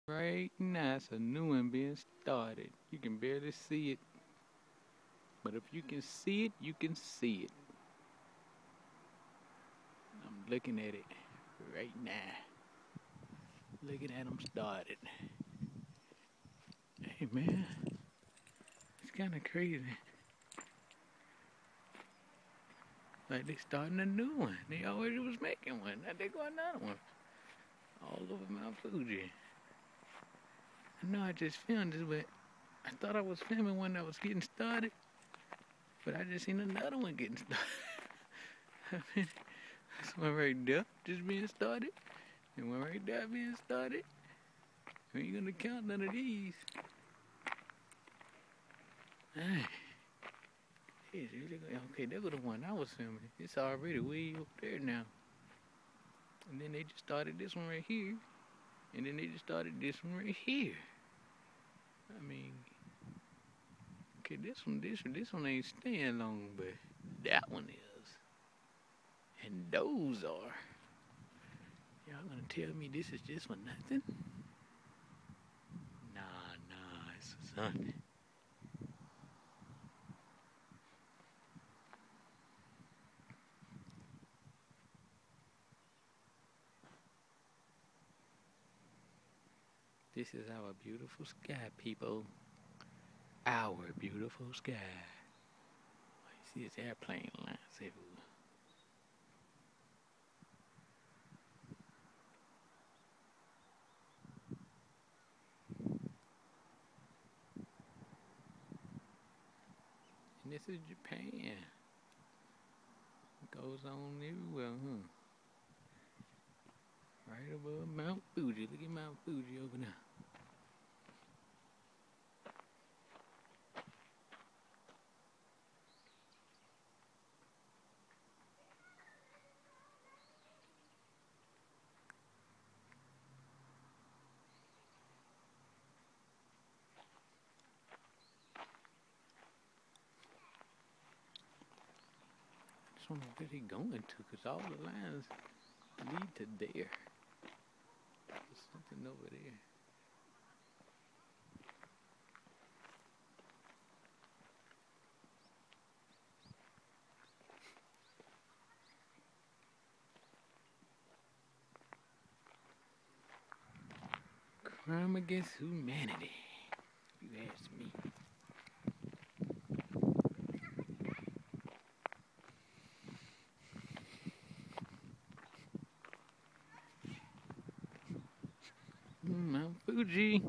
Right now, it's a new one being started. You can barely see it. But if you can see it, you can see it. I'm looking at it right now. Looking at them started. Hey man, it's kind of crazy. Like they starting a new one. They already was making one. Now they got another one. All over Mount Fuji. I know I just filmed this, but I thought I was filming one that was getting started. But I just seen another one getting started. I mean, this one right there just being started. And one right there being started. We ain't gonna count none of these. Hey. It's really good. Okay, that was the one I was filming. It's already way up there now. And then they just started this one right here. And then they just started this one right here. I mean, okay, this one ain't staying long, but that one is. And those are. Y'all gonna tell me this is just for nothing? Nah, it's something. This is our beautiful sky, people. Our beautiful sky. You see this airplane lines everywhere. And this is Japan. It goes on everywhere, huh? Right above Mount Fuji. Look at Mount Fuji over there. I just wonder where they going to, because all the lines lead to there. There's something over there. Crime against humanity, if you ask me. Mount Fuji.